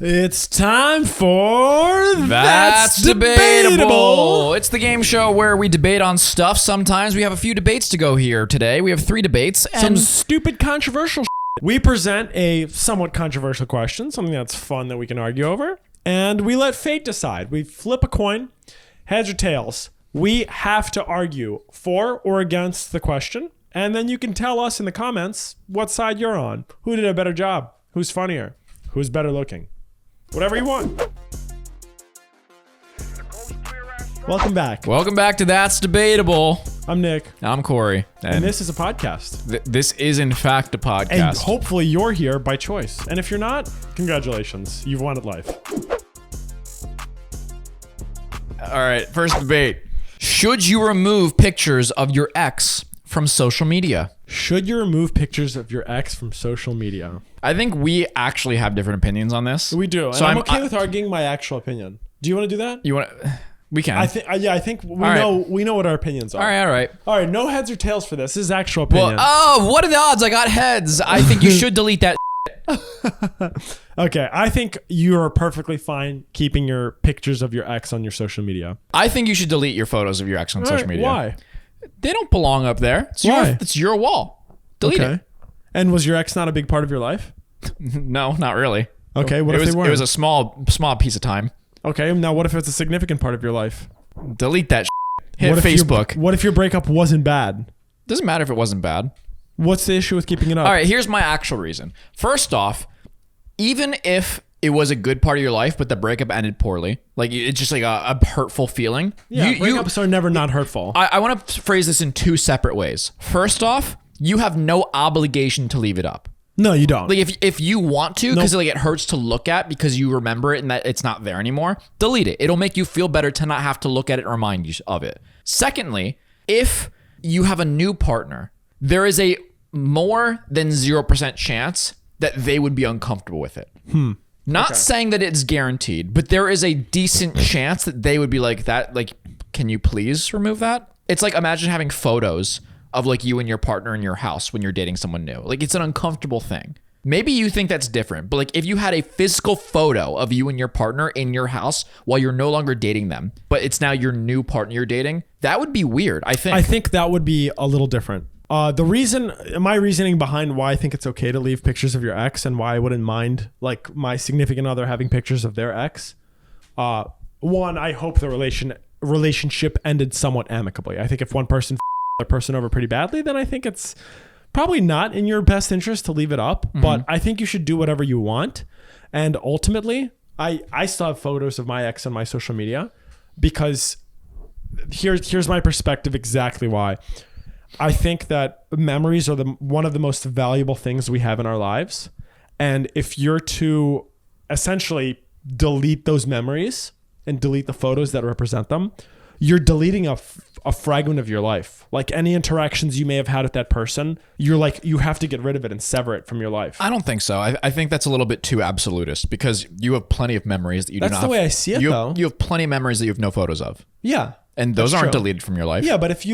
It's time for That's Debatable. It's the game show where we debate on stuff. Sometimes we have a few debates to go here today. We have 3 debates. Some stupid controversial We present a somewhat controversial question, something that's fun that we can argue over, and we let fate decide. We flip a coin, heads or tails. We have to argue for or against the question, and then you can tell us in the comments what side you're on. Who did a better job? Who's funnier? Who's better looking? Whatever you want. Welcome back. Welcome back to That's Debatable. I'm Nick. I'm Corey. And this is a podcast. This is, in fact, a podcast. And hopefully you're here by choice. And if you're not, congratulations. You've won at life. All right, first debate. Should you remove pictures of your ex from social media? Should you remove pictures of your ex from social media? I think we actually have different opinions on this. We do. So I'm okay with arguing my actual opinion. Do you want to do that? You want? We can. I think we know what our opinions are. All right. All right. No heads or tails for this. This is actual opinion. Well, what are the odds? I got heads. I think you should delete that. Okay. I think you are perfectly fine keeping your pictures of your ex on your social media. I think you should delete your photos of your ex on social media. Why? They don't belong up there. Why? It's your wall. Delete it. And was your ex not a big part of your life? No, not really. Okay. What if they weren't? It was a small piece of time. Okay. Now, what if it's a significant part of your life? Delete that. Hit Facebook. What if your breakup wasn't bad? Doesn't matter if it wasn't bad. What's the issue with keeping it up? All right. Here's my actual reason. First off, even if it was a good part of your life, but the breakup ended poorly, like it's just like a hurtful feeling. Yeah, breakups are never not hurtful. I want to phrase this in 2 separate ways. First off, you have no obligation to leave it up. No, you don't. Like if you want to, because like it hurts to look at because you remember it and that it's not there anymore, delete it. It'll make you feel better to not have to look at it and remind you of it. Secondly, if you have a new partner, there is a more than 0% chance that they would be uncomfortable with it. Not saying that it's guaranteed, but there is a decent chance that they would be like that. Like, can you please remove that? It's like, imagine having photos of like you and your partner in your house when you're dating someone new. Like, it's an uncomfortable thing. Maybe you think that's different, but like if you had a physical photo of you and your partner in your house while you're no longer dating them, but it's now your new partner you're dating, that would be weird, I think. I think that would be a little different. My reasoning behind why I think it's okay to leave pictures of your ex and why I wouldn't mind like my significant other having pictures of their ex. One, I hope the relationship ended somewhat amicably. I think if one person the person over pretty badly, then I think it's probably not in your best interest to leave it up. Mm-hmm. But I think you should do whatever you want. And ultimately, I still have photos of my ex on my social media because here's my perspective exactly why. I think that memories are one of the most valuable things we have in our lives. And if you're to essentially delete those memories and delete the photos that represent them, you're deleting a fragment of your life. Like any interactions you may have had with that person, you have to get rid of it and sever it from your life. I don't think so. I think that's a little bit too absolutist because you have plenty of memories that you do not have. That's the way I see it, though. You have plenty of memories that you have no photos of. Yeah. And those aren't deleted from your life. Yeah, but if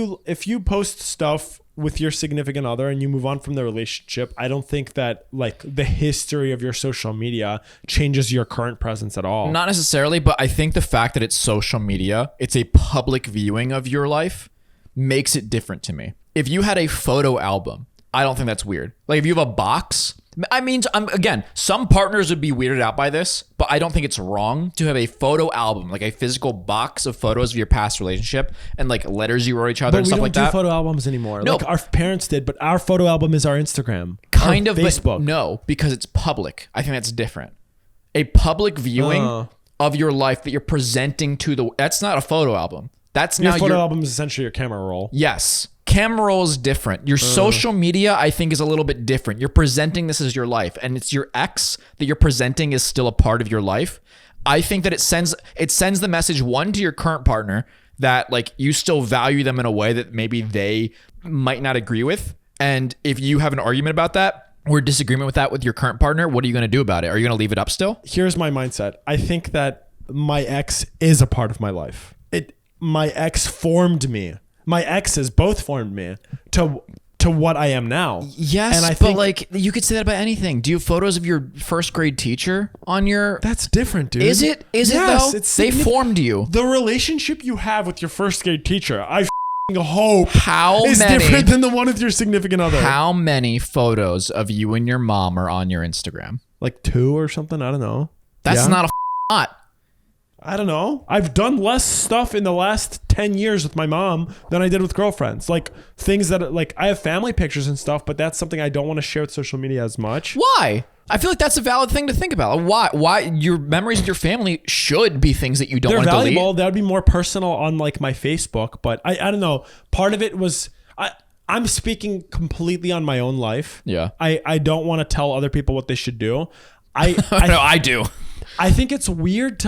you post stuff with your significant other and you move on from the relationship, I don't think that like the history of your social media changes your current presence at all. Not necessarily, but I think the fact that it's social media, it's a public viewing of your life, makes it different to me. If you had a photo album, I don't think that's weird. Like if you have a box, I mean, again, some partners would be weirded out by this, but I don't think it's wrong to have a photo album, like a physical box of photos of your past relationship and like letters you wrote each other and stuff like that. But we don't do photo albums anymore. No. Like our parents did, but our photo album is our Instagram. Kind of, Facebook. But no, because it's public. I think that's different. A public viewing of your life that you're presenting to that's not a photo album. That's your now photo album is essentially your camera roll. Yes. Camera roll is different. Your social media, I think, is a little bit different. You're presenting this as your life, and it's your ex that you're presenting is still a part of your life. I think that it sends the message, one, to your current partner that like you still value them in a way that maybe they might not agree with. And if you have an argument about that or disagreement with that with your current partner, what are you going to do about it? Are you going to leave it up still? Here's my mindset. I think that my ex is a part of my life. My ex formed me. My exes both formed me to to what I am now. Yes, and I but think like you could say that about anything. Do you have photos of your first grade teacher on your? that's different, dude. Is it? Is it though? They formed you. The relationship you have with your first grade teacher, I hope, How is many? different than the one with your significant other. How many photos of you and your mom are on your Instagram? Like 2 or something. I don't know. That's not a lot. I don't know. I've done less stuff in the last 10 years with my mom than I did with girlfriends. Like things that like I have family pictures and stuff, but that's something I don't want to share with social media as much. Why? I feel like that's a valid thing to think about. Why your memories with your family should be things that you don't want to delete. They're valuable. That would be more personal on like my Facebook, but I don't know. Part of it was I'm speaking completely on my own life. Yeah. I don't want to tell other people what they should do. No, I do. I think it's weird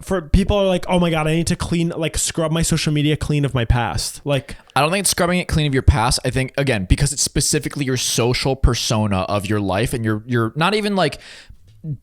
for people are like, oh my God, I need to scrub my social media clean of my past. Like, I don't think it's scrubbing it clean of your past. I think, again, because it's specifically your social persona of your life and you're not even like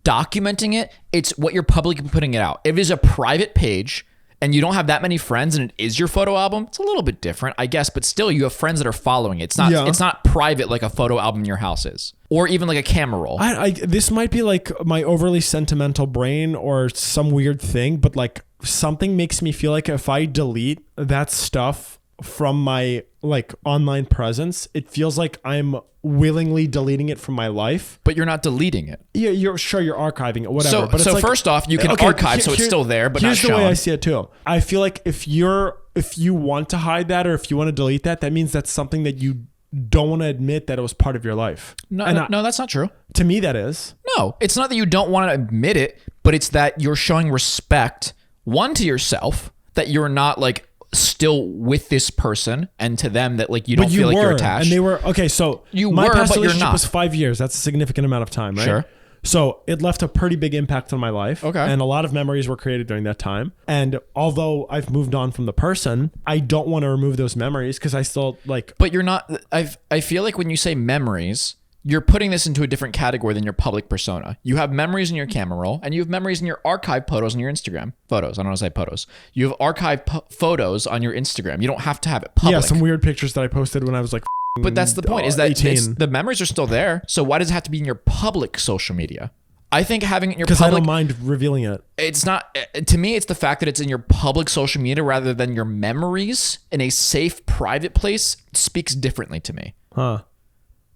documenting it. It's what you're publicly putting it out. If it is a private page and you don't have that many friends and it is your photo album, it's a little bit different, I guess, but still you have friends that are following it. It's not private like a photo album in your house is, or even like a camera roll. This might be like my overly sentimental brain or some weird thing, but like something makes me feel like if I delete that stuff from my like online presence, it feels like I'm willingly deleting it from my life. But you're not deleting it. Yeah, you're archiving it, whatever. But so it's like, first off, you can archive, so it's still there, but not shown. Here's the way I see it too. I feel like if you want to hide that or if you want to delete that, that means that's something that you don't want to admit that it was part of your life. No, that's not true. To me, that is. No, it's not that you don't want to admit it, but it's that you're showing respect, one, to yourself, that you're not like still with this person, and to them that like you don't feel like you're attached. And they were okay. So my past relationship was 5 years. That's a significant amount of time, right? Sure. So it left a pretty big impact on my life. Okay. And a lot of memories were created during that time. And although I've moved on from the person, I don't want to remove those memories because I still like. But you're not. I feel like when you say memories, you're putting this into a different category than your public persona. You have memories in your camera roll, and you have memories in your archive photos on your Instagram. Photos. I don't want to say photos. You have archived photos on your Instagram. You don't have to have it public. Yeah, some weird pictures that I posted when I was like. But that's the point. Is that 18. The memories are still there. So why does it have to be in your public social media? I think having it in your public. Because I don't mind revealing it. It's not. To me, it's the fact that it's in your public social media rather than your memories in a safe, private place speaks differently to me. Huh.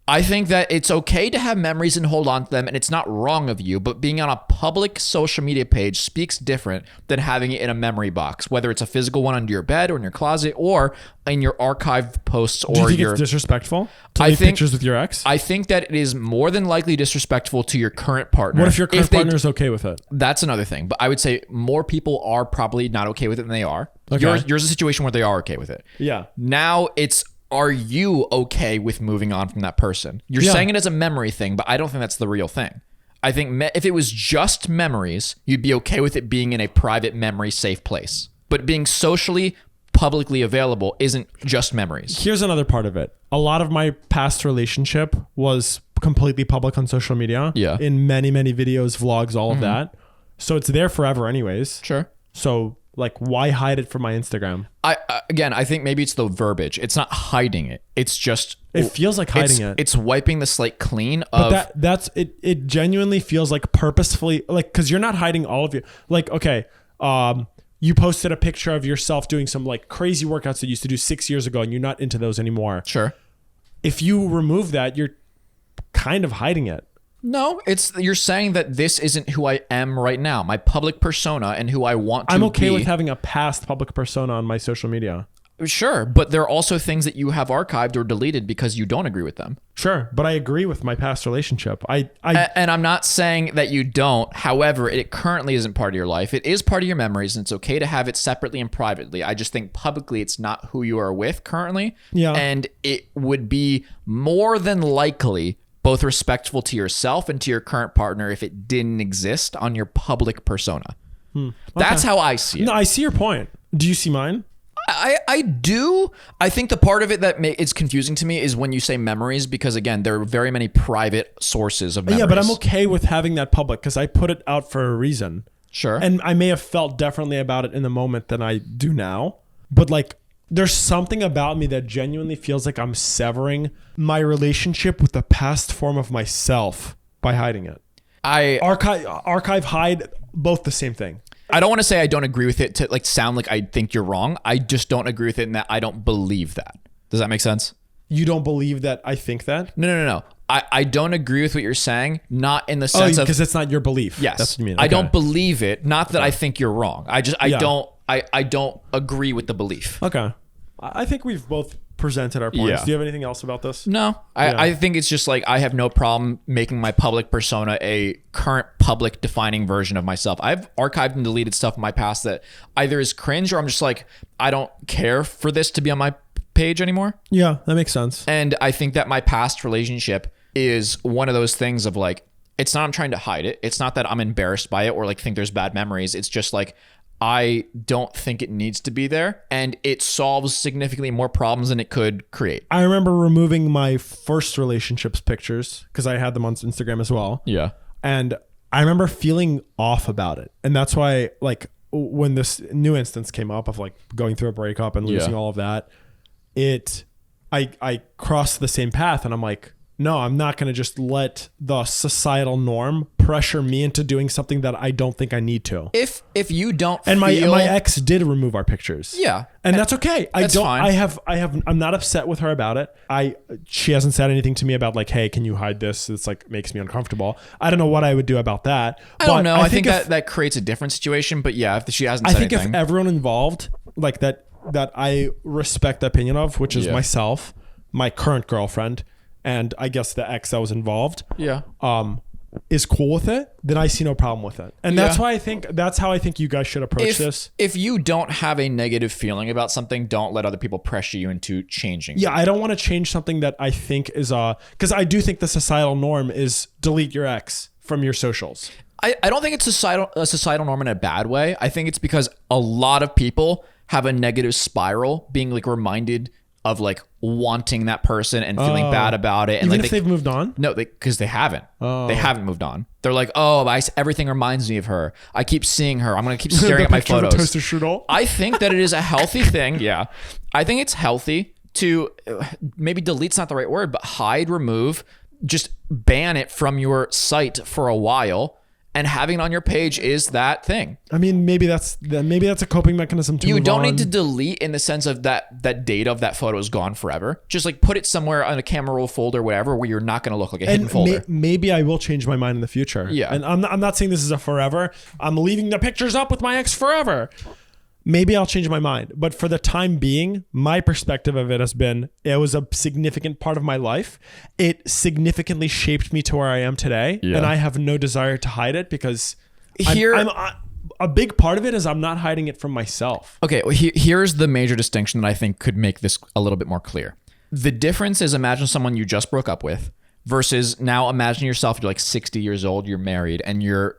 I think that it's okay to have memories and hold on to them, and it's not wrong of you, but being on a public social media page speaks different than having it in a memory box, whether it's a physical one under your bed or in your closet or in your archived posts or Do you think it's disrespectful to leave pictures with your ex? I think that it is more than likely disrespectful to your current partner. What if your current partner is okay with it? That's another thing, but I would say more people are probably not okay with it than they are. Okay. Yours is a situation where they are okay with it. Yeah. Now it's, are you okay with moving on from that person? You're saying it as a memory thing, but I don't think that's the real thing. I think if it was just memories, you'd be okay with it being in a private memory safe place. But being socially, publicly available isn't just memories. Here's another part of it. A lot of my past relationship was completely public on social media. Yeah. In many, many videos, vlogs, all of that. So it's there forever anyways. Sure. So like, why hide it from my Instagram? I think maybe it's the verbiage. It's not hiding it. It's just it feels like hiding it. It's wiping the slate clean of. But that's it. It genuinely feels like purposefully, like, because you're not hiding all of your. Like, okay, you posted a picture of yourself doing some like crazy workouts that you used to do 6 years ago, and you're not into those anymore. Sure. If you remove that, you're kind of hiding it. No, you're saying that this isn't who I am right now, my public persona and who I want to be. I'm okay with having a past public persona on my social media. Sure, but there are also things that you have archived or deleted because you don't agree with them. Sure, but I agree with my past relationship. And I'm not saying that you don't. However, it currently isn't part of your life. It is part of your memories, and it's okay to have it separately and privately. I just think publicly it's not who you are with currently. Yeah. And it would be more than likely both respectful to yourself and to your current partner if it didn't exist on your public persona. Okay. That's how I see it. No, I see your point. Do you see mine? I do. I think the part of it that is confusing to me is when you say memories, because again, there are very many private sources of memories. Yeah, but I'm okay with having that public because I put it out for a reason. Sure. And I may have felt differently about it in the moment than I do now. But like, There's something about me that genuinely feels like I'm severing my relationship with the past form of myself by hiding it. Archive, hide, both the same thing. I don't want to say I don't agree with it to like sound like I think you're wrong. I just don't agree with it in that I don't believe that. Does that make sense? You don't believe that I think that? No. I don't agree with what you're saying, not in the sense of... because it's not your belief. Yes. That's what you mean. I don't believe it. Not that I think you're wrong. I don't agree with the belief. Okay. I think we've both presented our points. Yeah. Do you have anything else about this? No. I think it's just like I have no problem making my public persona a current public defining version of myself. I've archived and deleted stuff in my past that either is cringe or I'm just like, I don't care for this to be on my page anymore. Yeah, that makes sense. And I think that my past relationship is one of those things of like, it's not I'm trying to hide it. It's not that I'm embarrassed by it or like think there's bad memories. It's just like, I don't think it needs to be there, and it solves significantly more problems than it could create. I remember removing my first relationships pictures because I had them on Instagram as well. Yeah. And I remember feeling off about it. And that's why, like, when this new instance came up of like going through a breakup and losing all of that, I crossed the same path, and I'm like, no, I'm not going to just let the societal norm pressure me into doing something that I don't think I need to. If you don't and my ex did remove our pictures. Yeah. And that's okay. That's fine. I'm not upset with her about it. She hasn't said anything to me about like, hey, can you hide this? It's like makes me uncomfortable. I don't know what I would do about that. I don't know. I think that creates a different situation, but yeah, if she hasn't said anything. I think if everyone involved, like that I respect the opinion of, which is myself, my current girlfriend, and I guess the ex that was involved, is cool with it, then I see no problem with it. And that's how I think you guys should approach this. If you don't have a negative feeling about something, don't let other people pressure you into changing. Yeah, I don't want to change something that I think is because I do think the societal norm is delete your ex from your socials. I don't think it's a societal norm in a bad way. I think it's because a lot of people have a negative spiral, being like reminded of like wanting that person and feeling bad about it. And even like if they've moved on? No, because they haven't. They haven't moved on. They're like, everything reminds me of her. I keep seeing her. I'm going to keep staring at my photos. Toaster strudel. I think that it is a healthy thing. Yeah. I think it's healthy to maybe delete's not the right word, but hide, remove, just ban it from your site for a while. And having it on your page is that thing. I mean, maybe that's a coping mechanism to You move don't on. need to delete in the sense of that data of that photo is gone forever. Just like put it somewhere on a camera roll folder, whatever, where you're not going to look like a hidden folder. Maybe I will change my mind in the future. Yeah. And I'm not saying this is a forever. I'm leaving the pictures up with my ex forever. Maybe I'll change my mind. But for the time being, my perspective of it has been, it was a significant part of my life. It significantly shaped me to where I am today. Yeah. And I have no desire to hide it because a big part of it is I'm not hiding it from myself. Okay, well, here's the major distinction that I think could make this a little bit more clear. The difference is imagine someone you just broke up with versus now imagine yourself, you're like 60 years old, you're married, and you're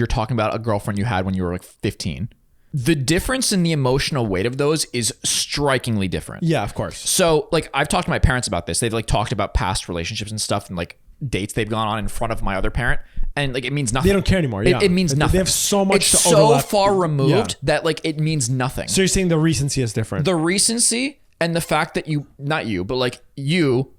talking about a girlfriend you had when you were like 15. The difference in the emotional weight of those is strikingly different. Yeah, of course. So like I've talked to my parents about this. They've like talked about past relationships and stuff and like dates they've gone on in front of my other parent. And like it means nothing. They don't care anymore. Yeah. It means nothing. They have so much it's to overlap. so far removed that like it means nothing. So you're saying the recency is different. The recency and the fact that you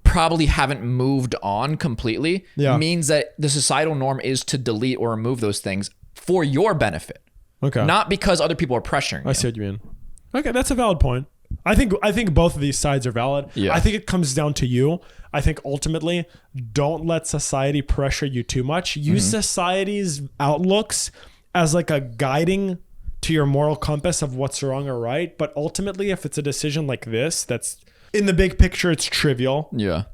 probably haven't moved on completely means that the societal norm is to delete or remove those things for your benefit. Okay. Not because other people are pressuring you. I see what you mean. Okay, that's a valid point. I think both of these sides are valid. Yeah. I think it comes down to you. I think ultimately, don't let society pressure you too much. Use society's outlooks as like a guiding to your moral compass of what's wrong or right. But ultimately, if it's a decision like this, that's in the big picture, it's trivial. Yeah.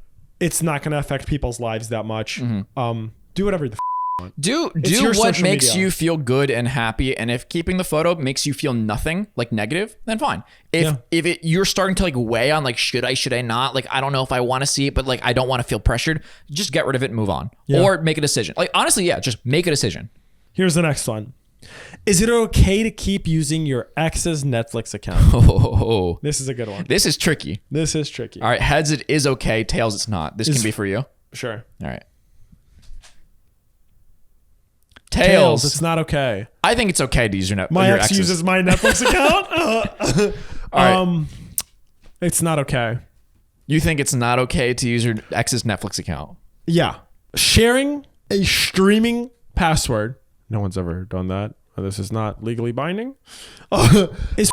It's not going to affect people's lives that much. Do whatever the Do what makes you feel good and happy, and if keeping the photo makes you feel nothing, like negative, then fine. If you're starting to like weigh on like should I not, like I don't know if I want to see it, but like I don't want to feel pressured, just get rid of it and move on, or make a decision. Like honestly, just make a decision. Here's the next one. Is it okay to keep using your ex's Netflix account? Oh, this is a good one. This is tricky. All right, heads, it is okay. Tails, it's not. This can be for you. Sure. All right. Tails, it's not okay. I think it's okay to use your Netflix. My ex uses my Netflix account. All right. It's not okay. You think it's not okay to use your ex's Netflix account? Yeah. Sharing a streaming password. No one's ever done that. This is not legally binding. Is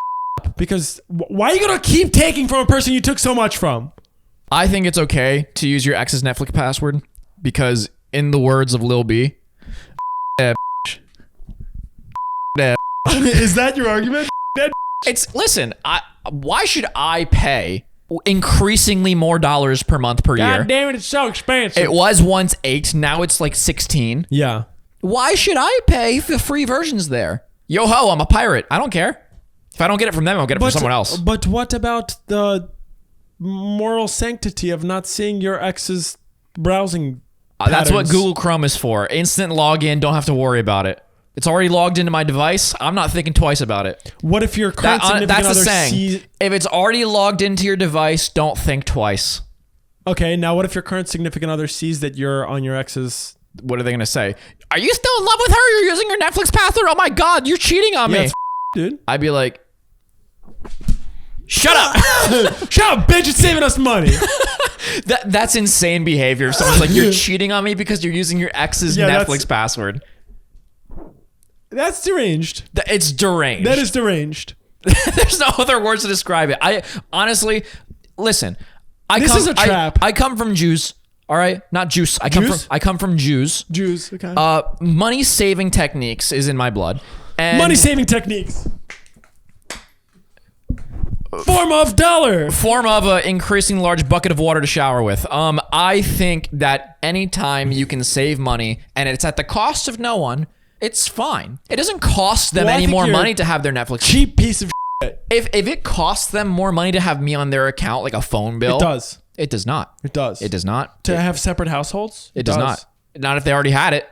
because why are you going to keep taking from a person you took so much from? I think it's okay to use your ex's Netflix password because in the words of Lil B, is that your argument? Listen, why should I pay increasingly more dollars per month per year? God damn it, it's so expensive. It was once 8, now it's like 16. Yeah. Why should I pay for free versions there? Yo ho, I'm a pirate. I don't care. If I don't get it from them, I'll get it from someone else. But what about the moral sanctity of not seeing your ex's browsing That's what patterns? Google Chrome is for. Instant login, don't have to worry about it. It's already logged into my device. I'm not thinking twice about it. What if your current significant that's the other saying. sees... If it's already logged into your device, don't think twice. Okay, now what if your current significant other sees that you're on your ex's... What are they going to say? Are you still in love with her? You're using your Netflix password? Oh my God, you're cheating on me. It's dude. I'd be like, shut up. Shut up, bitch. It's saving us money. That's insane behavior. If someone's like, you're cheating on me because you're using your ex's Netflix password. That's deranged. It's deranged. That is deranged. There's no other words to describe it. I honestly, listen. This is a trap. I come from Jews. All right, not juice. I come from Jews. Jews. Okay. Money saving techniques is in my blood. And money saving techniques. Form of dollar. Form of an increasing large bucket of water to shower with. I think that anytime you can save money and it's at the cost of no one, it's fine. It doesn't cost them any more money to have their Netflix. Cheap piece of shit. If it costs them more money to have me on their account, like a phone bill, it does. It does not. It does. It does not. To have separate households? It does not. Not if they already had it.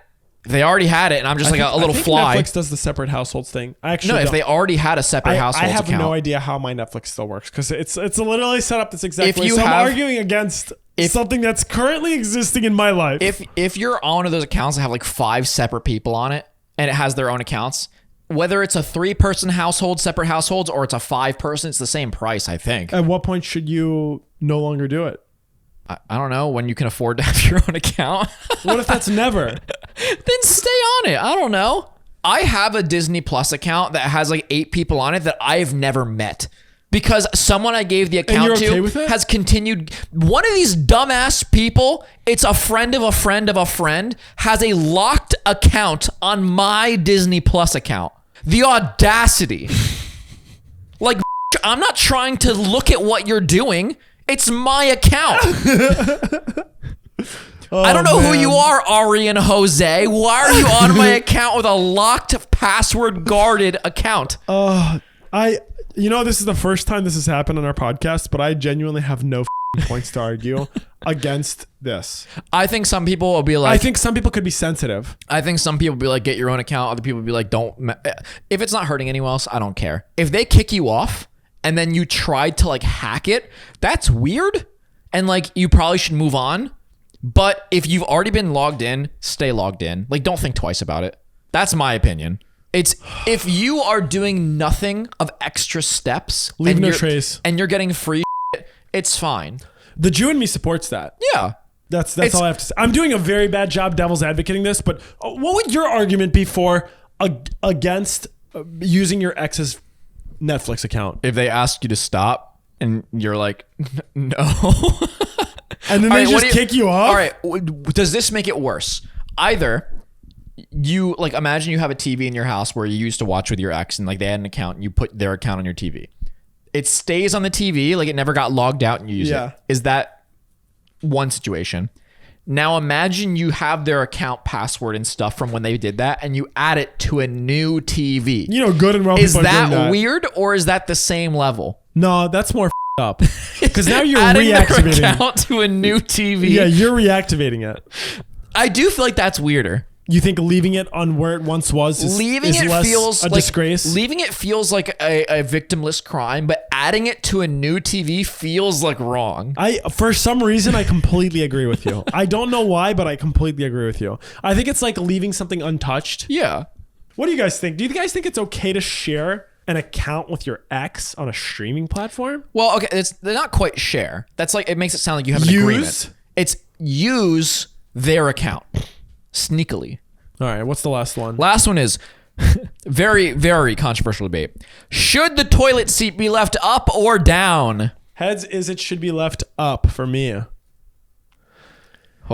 If they already had it, and I'm just like a little fly. Netflix does the separate households thing. I actually if they already had a separate households I have account. no idea how my Netflix still works because it's literally set up this exact If way. you So have- I'm arguing against something that's currently existing in my life. If you're on one of those accounts that have like 5 separate people on it, and it has their own accounts, whether it's a 3-person household, separate households, or it's a 5-person, it's the same price, I think. At what point should you no longer do it? I don't know, when you can afford to have your own account. What if that's never? Then stay on it. I don't know. I have a Disney Plus account that has like 8 people on it that I've never met. Because someone I gave the account you're okay to with it? has continued. One of these dumbass people, it's a friend of a friend of a friend, has a locked account on my Disney Plus account. The audacity. Like, I'm not trying to look at what you're doing. It's my account. I don't know who you are, Ari and Jose. Why are you on my account with a locked, password guarded account? This is the first time this has happened on our podcast, but I genuinely have no points to argue against this. I think some people will be like... I think some people could be sensitive. I think some people will be like, get your own account. Other people will be like, don't... If it's not hurting anyone else, I don't care. If they kick you off and then you tried to like hack it, that's weird. And like, you probably should move on. But if you've already been logged in, stay logged in. Like, don't think twice about it. That's my opinion. It's if you are doing nothing of extra steps, leave no trace, and you're getting free shit, it's fine. The Jew in me supports that. Yeah, that's all I have to say. I'm doing a very bad job devil's advocating this, but what would your argument be for against using your ex's Netflix account? If they ask you to stop and you're like, no, and then they just kick you off. All right, does this make it worse? Either you like imagine you have a TV in your house where you used to watch with your ex and like they had an account and you put their account on your TV. It stays on the TV, like it never got logged out and you use it. Is that one situation? Now imagine you have their account password and stuff from when they did that and you add it to a new TV. Good and well. Is that weird or is that the same level? No, that's more up. Because now you're adding reactivating their account to a new TV. Yeah, you're reactivating it. I do feel like that's weirder. You think leaving it on where it once was is less feels a disgrace? Leaving it feels like a victimless crime, but adding it to a new TV feels like wrong. For some reason, I completely agree with you. I don't know why, but I completely agree with you. I think it's like leaving something untouched. Yeah. What do you guys think? Do you guys think it's okay to share an account with your ex on a streaming platform? Well, okay, they're not quite share. That's like, it makes it sound like you have an agreement. It's use their account sneakily. All right, what's the last one? Last one is very, very controversial debate. Should the toilet seat be left up or down? Heads is it should be left up for me. Ho,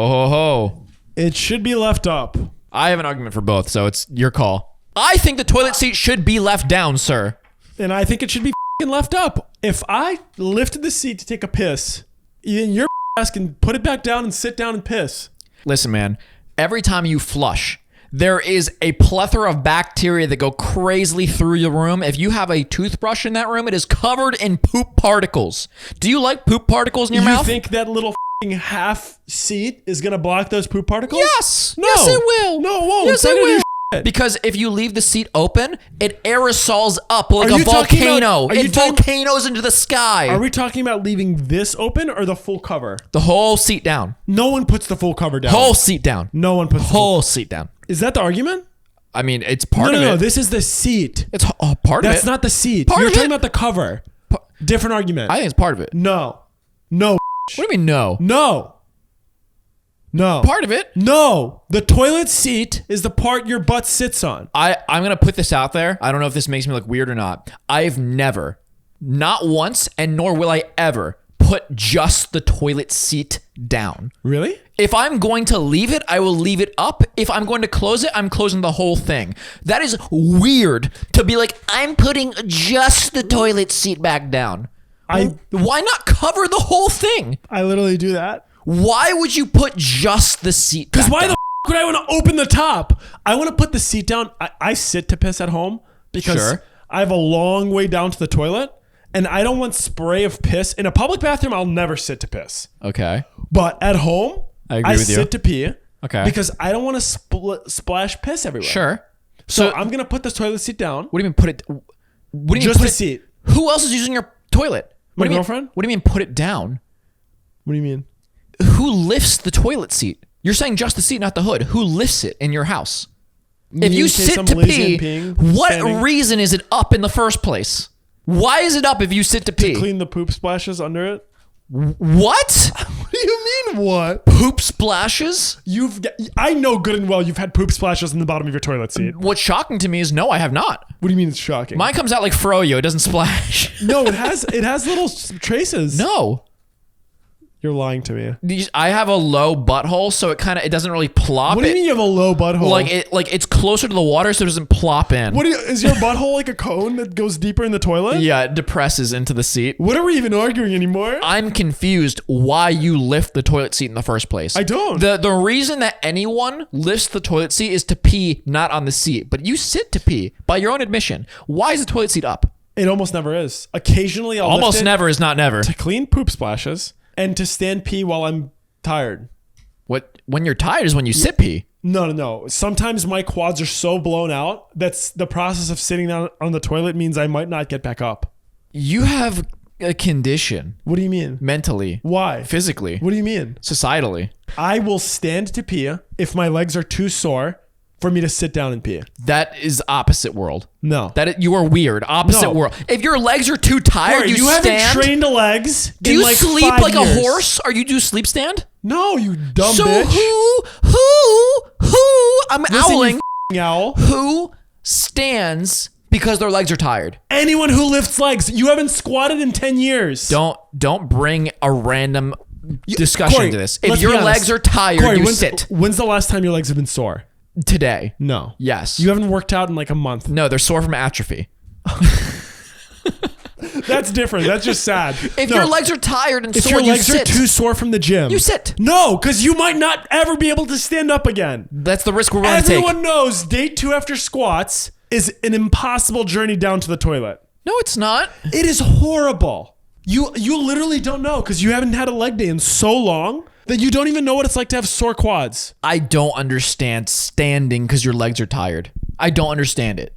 ho, ho. It should be left up. I have an argument for both, so it's your call. I think the toilet seat should be left down, sir. And I think it should be f***ing left up. If I lifted the seat to take a piss, then your ass can put it back down and sit down and piss. Listen, man, every time you flush, there is a plethora of bacteria that go crazily through your room. If you have a toothbrush in that room, it is covered in poop particles. Do you like poop particles in your mouth? You think that little f***ing half seat is going to block those poop particles? Yes. No. Yes, it will. No, it won't. Yes, it will. Shit. Because if you leave the seat open, it aerosols up like Are a you talking volcano. about- are you It talking- volcanoes into the sky. Are we talking about leaving this open or the full cover? The whole seat down. No one puts the full cover down. Whole seat down. No one puts the full. Whole seat down. Is that the argument? I mean, it's part of it. No, this is the seat. It's part of it. That's not the seat. Part You're of talking it. about the cover. Different argument. I think it's part of it. No. No. What do you mean no? No. No. Part of it. No. The toilet seat is the part your butt sits on. I'm going to put this out there. I don't know if this makes me look weird or not. I've never, not once, and nor will I ever, put just the toilet seat down. Really? If I'm going to leave it, I will leave it up. If I'm going to close it, I'm closing the whole thing. That is weird to be like, I'm putting just the toilet seat back down. Why not cover the whole thing? I literally do that. Why would you put just the seat back Because why down? the f*** would I want to open the top? I want to put the seat down. I sit to piss at home because Sure. I have a long way down to the toilet and I don't want spray of piss. In a public bathroom, I'll never sit to piss. Okay. But at home, I agree with you. sit to pee. Okay. Because I don't want to splash piss everywhere. Sure. So I'm going to put this toilet seat down. What do you mean put it? What do you mean Just put the it? seat. Who else is using your toilet? My What do you mean- girlfriend? What do you mean put it down? What do you mean? Who lifts the toilet seat? You're saying just the seat, not the hood. Who lifts it in your house? If you in case sit I'm to lazy pee, and peeing, what standing. reason is it up in the first place? Why is it up if you sit to pee? Clean the poop splashes under it? What? What do you mean what? Poop splashes? I know good and well you've had poop splashes in the bottom of your toilet seat. What's shocking to me is no, I have not. What do you mean it's shocking? Mine comes out like froyo. It doesn't splash. No, it has little traces. No. You're lying to me. I have a low butthole, so it doesn't really plop. What do you mean you have a low butthole? Like it's closer to the water, so it doesn't plop in. Is your butthole like a cone that goes deeper in the toilet? Yeah, it depresses into the seat. What are we even arguing anymore? I'm confused why you lift the toilet seat in the first place. I don't. The reason that anyone lifts the toilet seat is to pee, not on the seat. But you sit to pee by your own admission. Why is the toilet seat up? It almost never is. Occasionally I'll Almost lift it never is not never. to clean poop splashes and to stand pee while I'm tired. What when you're tired is when you sit pee. No. Sometimes my quads are so blown out that's the process of sitting down on the toilet means I might not get back up. You have a condition What do you mean? mentally, Why? physically, What do you mean? societally. I will stand to pee if my legs are too sore for me to sit down and pee. That is opposite world. No. You are weird. Opposite No. world. If your legs are too tired, Corey, you stand. haven't trained legs Do in you like sleep 5 like years. a horse? Or you do sleep stand? No, you dumb So bitch. who? I'm Listen, owling. you f***ing owl. Who stands because their legs are tired? Anyone who lifts legs. You haven't squatted in 10 years. Don't bring a random discussion Corey, into this. If let's your be honest. legs are tired, Corey, you when's, sit. When's the last time your legs have been sore? Today. No. Yes. You haven't worked out in like a month. No, they're sore from atrophy. That's different. That's just sad. If your legs are tired and if sore, your you legs are sit. too sore from the gym, You sit. No, because you might not ever be able to stand up again. That's the risk we're willing to take. Everyone knows day 2 after squats is an impossible journey down to the toilet. No, it's not. It is horrible. You literally don't know because you haven't had a leg day in so long that you don't even know what it's like to have sore quads. I don't understand standing because your legs are tired. I don't understand it.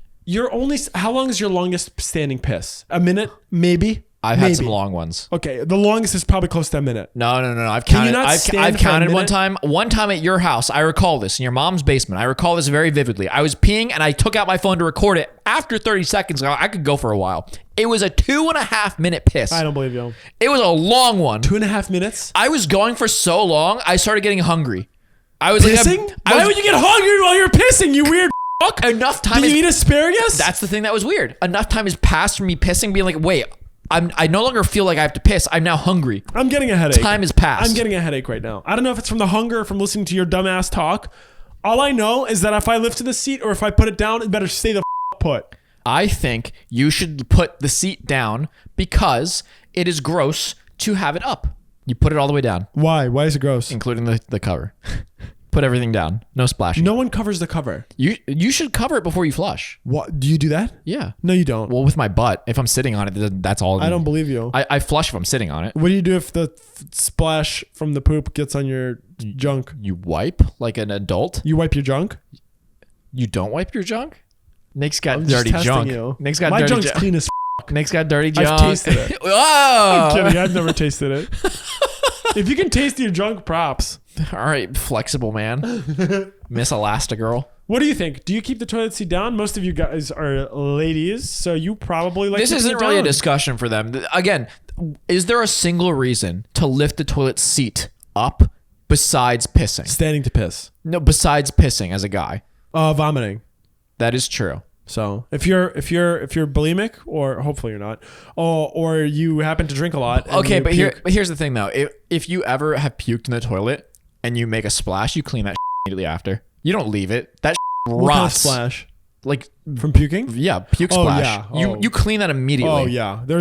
How long is your longest standing piss? A minute? Maybe? I've had some Maybe. long ones. Okay, the longest is probably close to a minute. No. I've Can you counted. not I've stand for a counted one minute? time. One time at your house, I recall this in your mom's basement. I recall this very vividly. I was peeing and I took out my phone to record it. After 30 seconds, I could go for a while. It was a 2.5 minute piss. I don't believe you. It was a long one. 2.5 minutes? I was going for so long, I started getting hungry. I was Pissing? like, Why would you get hungry while you're pissing, you weird fuck? enough time. Did you eat asparagus? That's the thing that was weird. Enough time has passed from me pissing, being like, wait. I no longer feel like I have to piss. I'm now hungry. I'm getting a headache. Time has passed. I'm getting a headache right now. I don't know if it's from the hunger or from listening to your dumbass talk. All I know is that if I lifted the seat or if I put it down, it better stay the put. I think you should put the seat down because it is gross to have it up. You put it all the way down, Why? Why is it gross? including the cover. Put everything down. No splashing. No one covers the cover. You should cover it before you flush. What? Do you do that? Yeah. No, you don't. Well, with my butt, if I'm sitting on it, that's all. I don't believe you. I flush if I'm sitting on it. What do you do if the splash from the poop gets on your junk? You wipe like an adult. You wipe your junk? You don't wipe your junk? Nick's got I'm just dirty testing junk. you. Nick's got My dirty junk's junk. clean as Nick's got dirty junk. I've tasted it. Whoa! I'm kidding. I've never tasted it. If you can taste your junk, props. All right, flexible man. Miss Elastigirl. What do you think? Do you keep the toilet seat down? Most of you guys are ladies, so you probably like This keeping isn't it really a down. discussion for them. Again, is there a single reason to lift the toilet seat up besides pissing? Standing to piss. No, besides pissing as a guy. Vomiting. That is true. So if you're bulimic, or hopefully you're not, or you happen to drink a lot. and Okay, you but puke- here's the thing though. If you ever have puked in the toilet and you make a splash, you clean that immediately after. You don't leave it. That what kind of rots. splash Like from puking. yeah, puke Oh, splash. yeah. You Oh. you clean that immediately. Oh yeah, there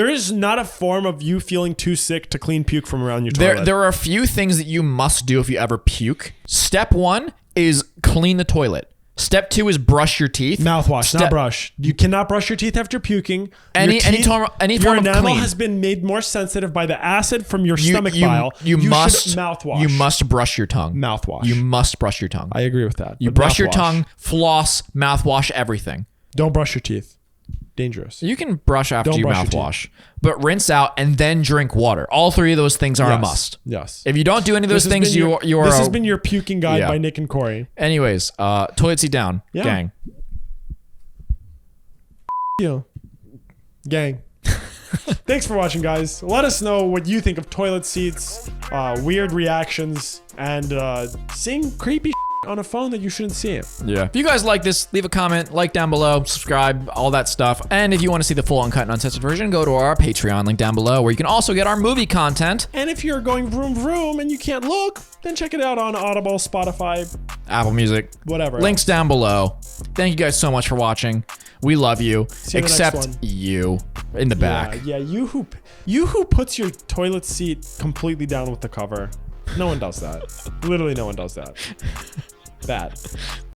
is not a form of you feeling too sick to clean puke from around your toilet. There are a few things that you must do if you ever puke. Step 1 is clean the toilet. Step 2 is brush your teeth. Mouthwash, not brush. You cannot brush your teeth after puking. Any Your form your of enamel clean. has been made more sensitive by the acid from your stomach bile. You must should mouthwash. You must brush your tongue. Mouthwash. You must brush your tongue. I agree with that. You but brush your mouthwash. tongue, floss, mouthwash, everything. Don't brush your teeth. Dangerous. You can brush after Don't you brush your mouthwash, but rinse out and then drink water. All three of those things are a must. Yes. If you don't do any of those This has things, been you are. This has been your puking guide Yeah. by Nick and Corey. Anyways, toilet seat down, Yeah. gang. You. Gang. Thanks for watching, guys. Let us know what you think of toilet seats, weird reactions, and seeing creepy on a phone that you shouldn't see it. Yeah. If you guys like this, leave a comment, like down below, subscribe, all that stuff. And if you want to see the full uncut and uncensored version, go to our Patreon link down below, where you can also get our movie content. And if you're going vroom vroom and you can't look, then check it out on Audible, Spotify, Apple Music, whatever. links down below. Thank you guys so much for watching. We love you, you in the next except one. you in the back. Yeah, you who puts your toilet seat completely down with the cover. No one does that. Literally, no one does that. Bad.